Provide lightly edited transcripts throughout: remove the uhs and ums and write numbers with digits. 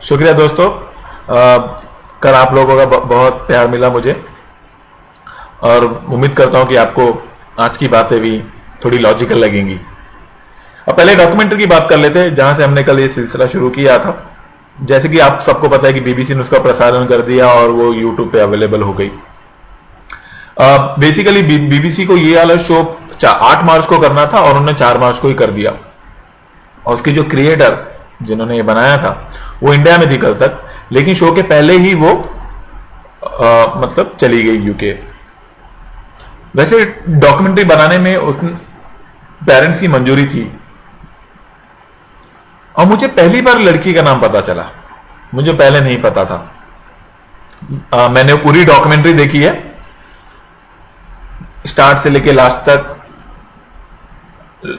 शुक्रिया दोस्तों। कल आप लोगों का बहुत प्यार मिला मुझे और उम्मीद करता हूं कि आपको आज की बातें भी थोड़ी लॉजिकल लगेंगी। अब पहले डॉक्यूमेंट्री की बात कर लेते हैं जहां से हमने कल ये सिलसिला शुरू किया था। जैसे कि आप सबको पता है कि बीबीसी ने उसका प्रसारण कर दिया और वो यूट्यूब पे अवेलेबल हो गई। बेसिकली बीबीसी को ये वाला शो 8 मार्च को करना था और उन्होंने 4 मार्च को ही कर दिया। और उसके जो क्रिएटर जिन्होंने ये बनाया था वो इंडिया में थी कल तक, लेकिन शो के पहले ही वो मतलब चली गई यूके। वैसे डॉक्यूमेंट्री बनाने में उस पेरेंट्स की मंजूरी थी और मुझे पहली बार लड़की का नाम पता चला, मुझे पहले नहीं पता था। मैंने पूरी डॉक्यूमेंट्री देखी है स्टार्ट से लेके लास्ट तक।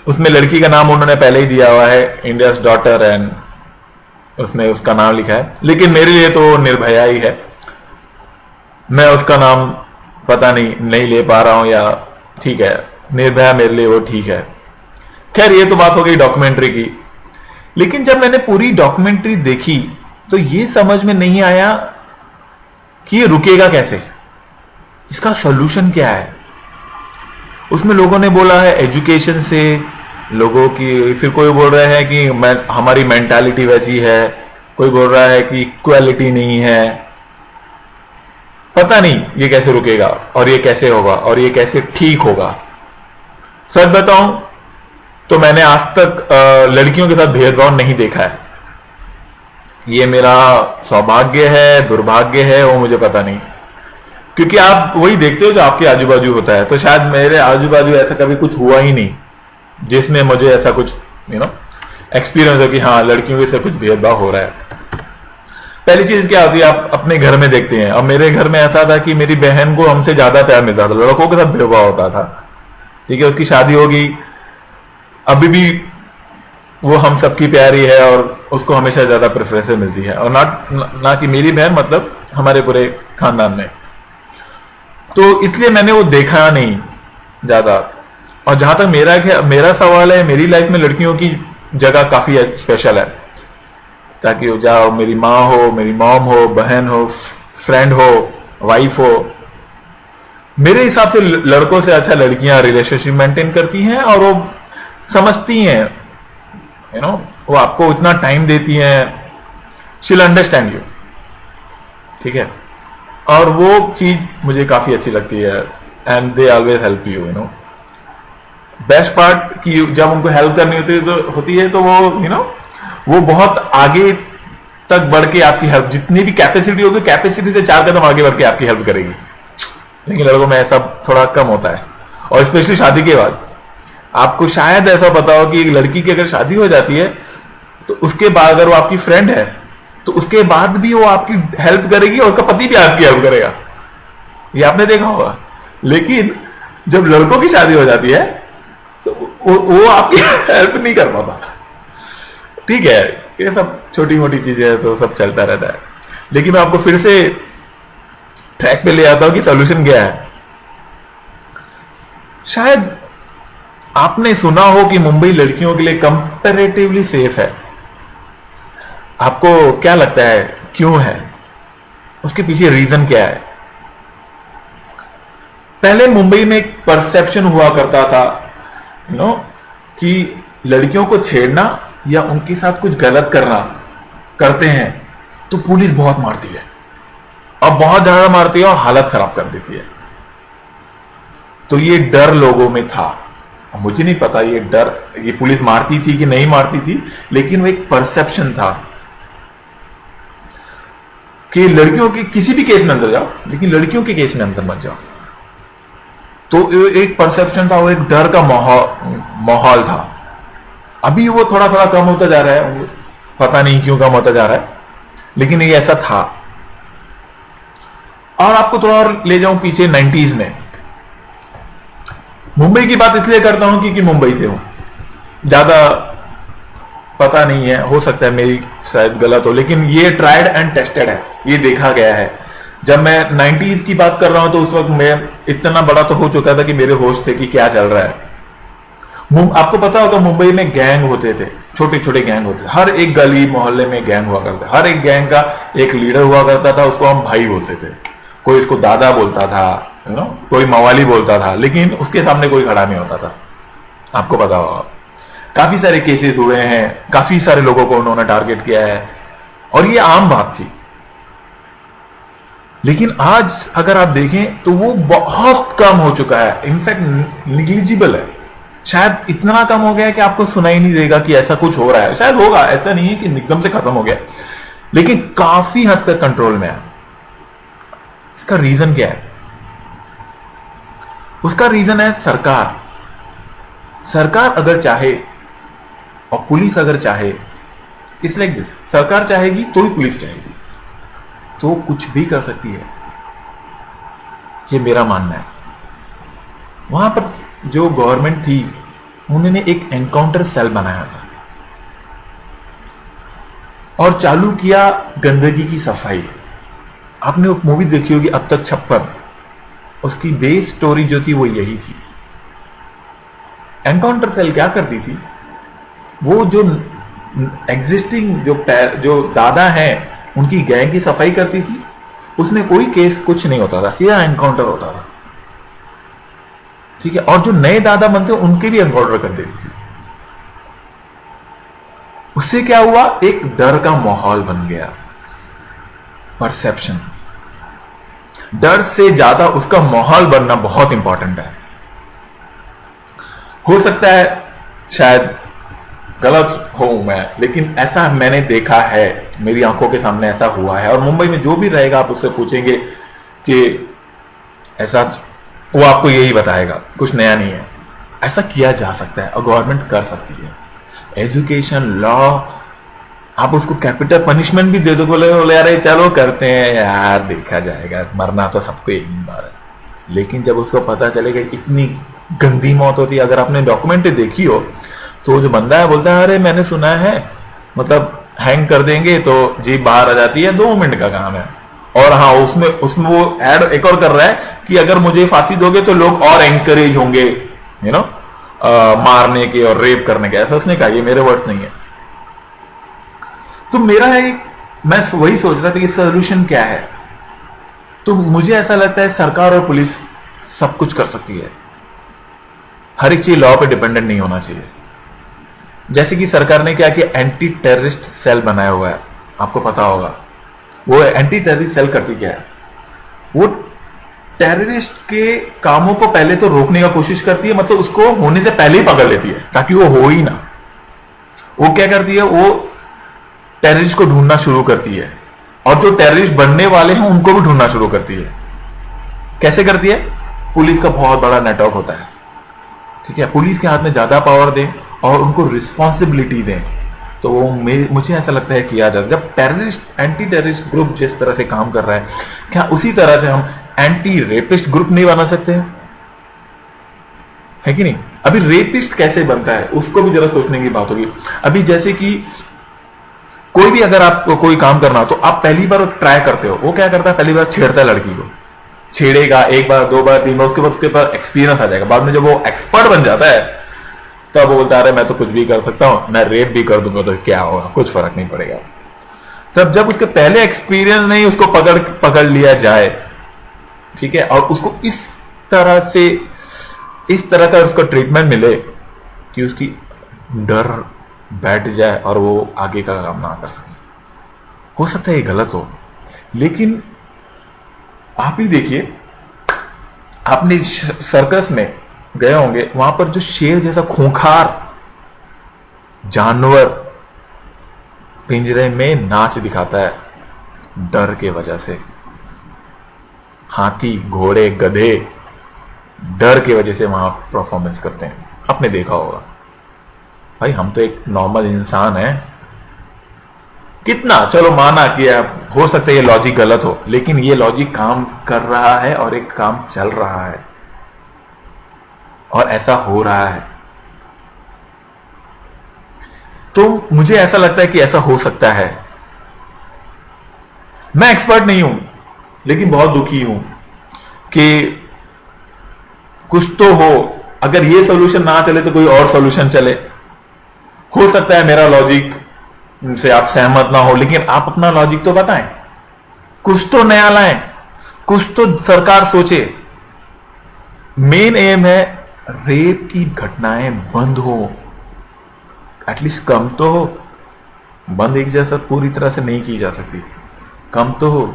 उसमें लड़की का नाम उन्होंने पहले ही दिया हुआ है, इंडियाज डॉटर, एंड उसमें उसका नाम लिखा है। लेकिन मेरे लिए तो निर्भया ही है। मैं उसका नाम पता नहीं ले पा रहा हूं, या ठीक है निर्भया मेरे लिए वो ठीक है। खैर ये तो बात हो गई डॉक्यूमेंट्री की। लेकिन जब मैंने पूरी डॉक्यूमेंट्री देखी तो ये समझ में नहीं आया कि ये रुकेगा कैसे, इसका सॉल्यूशन क्या है। उसमें लोगों ने बोला है एजुकेशन से लोगों की, फिर कोई बोल रहा है कि हमारी मेंटालिटी वैसी है, कोई बोल रहा है कि इक्वालिटी नहीं है। पता नहीं ये कैसे रुकेगा और ये कैसे होगा और ये कैसे ठीक होगा। सच बताऊं तो मैंने आज तक लड़कियों के साथ भेदभाव नहीं देखा है। ये मेरा सौभाग्य है, दुर्भाग्य है, वो मुझे पता नहीं, क्योंकि आप वही देखते हो जो आपके आजू बाजू होता है। तो शायद मेरे आजू बाजू ऐसा कभी कुछ हुआ ही नहीं जिसमें मुझे ऐसा कुछ एक्सपीरियंस हो कि हाँ लड़कियों के साथ कुछ भेदभाव हो रहा है। पहली चीज क्या होती है, आप अपने घर में देखते हैं। और मेरे घर में ऐसा था कि मेरी बहन को हमसे ज्यादा प्यार मिलता था, लड़कों के साथ भेदभाव होता था। ठीक है, उसकी शादी होगी, अभी भी वो हम सबकी प्यारी है और उसको हमेशा ज्यादा प्रेफरेंस मिलती है। और ना कि मेरी बहन, मतलब हमारे पूरे खानदान में। तो इसलिए मैंने वो देखा नहीं ज्यादा। और जहां तक मेरा सवाल है, मेरी लाइफ में लड़कियों की जगह काफी स्पेशल है, ताकि जाओ मेरी माँ हो, मेरी मॉम हो, बहन हो, फ्रेंड हो, वाइफ हो। मेरे हिसाब से लड़कों से अच्छा लड़कियां रिलेशनशिप मेंटेन करती हैं और वो समझती हैं, वो आपको इतना टाइम देती हैं, शील अंडरस्टैंड यू। ठीक है, और वो चीज मुझे काफी अच्छी लगती है। And they always help you. Best part कि जब उनको हेल्प करनी होती है तो वो बहुत आगे तक बढ़ के आपकी हेल्प, जितनी भी कैपेसिटी होगी कैपेसिटी से 4 कदम आगे बढ़ के आपकी हेल्प करेगी। लेकिन लड़कों में ऐसा थोड़ा कम होता है, और स्पेशली शादी के बाद। आपको शायद ऐसा पता हो कि एक लड़की की अगर शादी हो जाती है तो उसके बाद अगर वो आपकी फ्रेंड है तो उसके बाद भी वो आपकी हेल्प करेगी और उसका पति भी आपकी हेल्प करेगा। ये आपने देखा होगा। लेकिन जब लड़कों की शादी हो जाती है तो वो आपकी हेल्प नहीं कर पाता। ठीक है, ये सब छोटी मोटी चीजें हैं तो सब चलता रहता है। लेकिन मैं आपको फिर से ट्रैक पे ले आता हूं कि सॉल्यूशन क्या है। शायद आपने सुना हो कि मुंबई लड़कियों के लिए कंपैरेटिवली सेफ है। आपको क्या लगता है क्यों है? उसके पीछे रीजन क्या है? पहले मुंबई में एक परसेप्शन हुआ करता था कि लड़कियों को छेड़ना या उनके साथ कुछ गलत करते हैं तो पुलिस बहुत मारती है, और बहुत ज्यादा मारती है और हालत खराब कर देती है। तो ये डर लोगों में था। मुझे नहीं पता ये पुलिस मारती थी कि नहीं मारती थी, लेकिन वो एक परसेप्शन था कि लड़कियों के किसी भी केस में अंदर जाओ, लेकिन लड़कियों के केस में अंदर मत जाओ। तो एक परसेप्शन था, वो एक डर का माहौल था। अभी वो थोड़ा थोड़ा कम होता जा रहा है, पता नहीं क्यों कम होता जा रहा है, लेकिन ये ऐसा था। और आपको थोड़ा और ले जाऊं पीछे 90s में। मुंबई की बात इसलिए करता हूं क्योंकि मुंबई से हूं, ज्यादा पता नहीं है, हो सकता है मेरी शायद गलत हो, लेकिन ये ट्राइड एंड टेस्टेड है, ये देखा गया है। जब मैं 90s की बात कर रहा हूं तो उस वक्त मैं इतना बड़ा तो हो चुका था कि मेरे होश थे कि क्या चल रहा है। आपको पता होगा मुंबई में गैंग होते थे, छोटे छोटे गैंग होते थे, हर एक गली मोहल्ले में गैंग हुआ करता, हर एक गैंग का एक लीडर हुआ करता था, उसको हम भाई बोलते थे। कोई इसको दादा बोलता था, कोई मवाली बोलता था, लेकिन उसके सामने कोई खड़ा नहीं होता था। आपको पता होगा काफी सारे केसेस हुए हैं, काफी सारे लोगों को उन्होंने टारगेट किया है, और ये आम बात थी। लेकिन आज अगर आप देखें तो वो बहुत कम हो चुका है, इनफैक्ट निग्लिजिबल है। शायद इतना कम हो गया है कि आपको सुनाई नहीं देगा कि ऐसा कुछ हो रहा है। शायद होगा, ऐसा नहीं है कि एकदम से खत्म हो गया, लेकिन काफी हद तक कंट्रोल में है। इसका रीजन क्या है? उसका रीजन है सरकार। सरकार अगर चाहे और पुलिस अगर चाहे, इट्स लाइक दिस, सरकार चाहेगी तो ही पुलिस चाहेगी, तो कुछ भी कर सकती है, ये मेरा मानना है। वहां पर जो गवर्नमेंट थी उन्होंने एक एनकाउंटर सेल बनाया था और चालू किया गंदगी की सफाई। आपने एक मूवी देखी होगी अब तक 56, उसकी बेस स्टोरी जो थी वो यही थी। एनकाउंटर सेल क्या करती थी, वो जो एग्जिस्टिंग जो दादा हैं उनकी गैंग की सफाई करती थी। उसमें कोई केस कुछ नहीं होता था, सीधा एनकाउंटर होता था, ठीक है। और जो नए दादा बनते उनके भी एनकाउंटर कर देती थी। उससे क्या हुआ, एक डर का माहौल बन गया। परसेप्शन, डर से ज्यादा उसका माहौल बनना बहुत इंपॉर्टेंट है। हो सकता है शायद गलत हो मैं, लेकिन ऐसा मैंने देखा है, मेरी आंखों के सामने ऐसा हुआ है। और मुंबई में जो भी रहेगा आप उससे पूछेंगे कि ऐसा, वो आपको यही बताएगा, कुछ नया नहीं है। ऐसा किया जा सकता है और गवर्नमेंट कर सकती है। एजुकेशन, लॉ, आप उसको कैपिटल पनिशमेंट भी दे दो, बोले यार चलो करते हैं यार, देखा जाएगा, मरना तो सबको एक बार है। लेकिन जब उसको पता चलेगा इतनी गंदी मौत होती है, अगर आपने डॉक्यूमेंट्री देखी हो तो जो बंदा है बोलता है अरे मैंने सुना है, मतलब हैंग कर देंगे तो जीप बाहर आ जाती है, 2 मिनट का काम है। और हाँ, उसमें वो ऐड एक और कर रहा है कि अगर मुझे फांसी दोगे तो लोग और एंकरेज होंगे मारने के और रेप करने के। ऐसा उसने कहा, ये मेरे वर्ड्स नहीं है। तो मेरा है, मैं वही सोच रहा था कि सोल्यूशन क्या है। तो मुझे ऐसा लगता है सरकार और पुलिस सब कुछ कर सकती है, हर एक चीज लॉ पे डिपेंडेंट नहीं होना चाहिए। जैसे कि सरकार ने क्या किया, एंटी टेररिस्ट सेल बनाया हुआ है, आपको पता होगा। वो एंटी टेररिस्ट सेल करती क्या है, वो टेररिस्ट के कामों को पहले तो रोकने का कोशिश करती है, मतलब उसको होने से पहले ही पकड़ लेती है ताकि वो हो ही ना। वो क्या करती है, वो टेररिस्ट को ढूंढना शुरू करती है, और जो टेररिस्ट बनने वाले हैं उनको भी ढूंढना शुरू करती है। कैसे करती है, पुलिस का बहुत बड़ा नेटवर्क होता है, ठीक है। पुलिस के हाथ में ज्यादा पावर दें और उनको रिस्पॉन्सिबिलिटी दें, तो वो मुझे ऐसा लगता है किया जाता है। जब टेररिस्ट, एंटी टेररिस्ट ग्रुप जिस तरह से काम कर रहा है, क्या उसी तरह से हम एंटी रेपिस्ट ग्रुप नहीं बना सकते हैं, है कि नहीं? अभी रेपिस्ट कैसे बनता है उसको भी जरा सोचने की बात होगी। अभी जैसे कि कोई भी अगर आपको कोई काम करना हो तो आप पहली बार ट्राई करते हो, वो क्या करता है, पहली बार छेड़ता है लड़की को, छेड़ेगा 1 बार 2 बार 3 बार, उसके बाद उसके पास एक्सपीरियंस आ जाएगा। बाद में जब वो एक्सपर्ट बन जाता है तब वो बोलता है मैं तो कुछ भी कर सकता हूं, मैं रेप भी कर दूंगा तो क्या होगा, कुछ फर्क नहीं पड़ेगा। तब जब उसके पहले एक्सपीरियंस नहीं, उसको पकड़ लिया जाए, ठीक है, और उसको इस तरह का उसको ट्रीटमेंट मिले कि उसकी डर बैठ जाए और वो आगे का काम ना कर सके। हो सकता है ये गलत हो, लेकिन आप ही देखिए, आपने सर्कस में गए होंगे, वहां पर जो शेर जैसा खूंखार जानवर पिंजरे में नाच दिखाता है डर के वजह से, हाथी, घोड़े, गधे डर की वजह से वहां परफॉर्मेंस करते हैं। आपने देखा होगा। भाई हम तो एक नॉर्मल इंसान है, कितना, चलो माना कि हो सकता है ये लॉजिक गलत हो, लेकिन ये लॉजिक काम कर रहा है और एक काम चल रहा है और ऐसा हो रहा है। तो मुझे ऐसा लगता है कि ऐसा हो सकता है। मैं एक्सपर्ट नहीं हूं, लेकिन बहुत दुखी हूं कि कुछ तो हो। अगर ये सॉल्यूशन ना चले तो कोई और सॉल्यूशन चले, हो सकता है मेरा लॉजिक से आप सहमत ना हो, लेकिन आप अपना लॉजिक तो बताएं, कुछ तो नया लाएं, कुछ तो सरकार सोचे। मेन एम है रेप की घटनाएं बंद हो, एटलीस्ट कम तो हो। बंद एक जैसा पूरी तरह से नहीं की जा सकती, कम तो हो।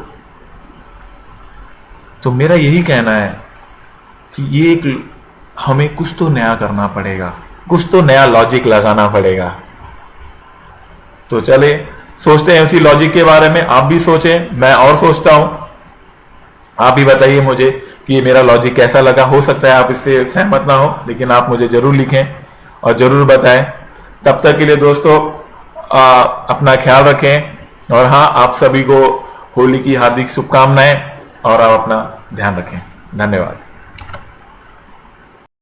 तो मेरा यही कहना है कि ये एक हमें कुछ तो नया करना पड़ेगा, कुछ तो नया लॉजिक लगाना पड़ेगा। तो चले सोचते हैं उसी लॉजिक के बारे में। आप भी सोचें, मैं और सोचता हूं। आप भी बताइए मुझे कि ये मेरा लॉजिक कैसा लगा। हो सकता है आप इससे सहमत ना हो, लेकिन आप मुझे जरूर लिखें और जरूर बताएं। तब तक के लिए दोस्तों अपना ख्याल रखें, और हाँ, आप सभी को होली की हार्दिक शुभकामनाएं, और आप अपना ध्यान रखें। धन्यवाद।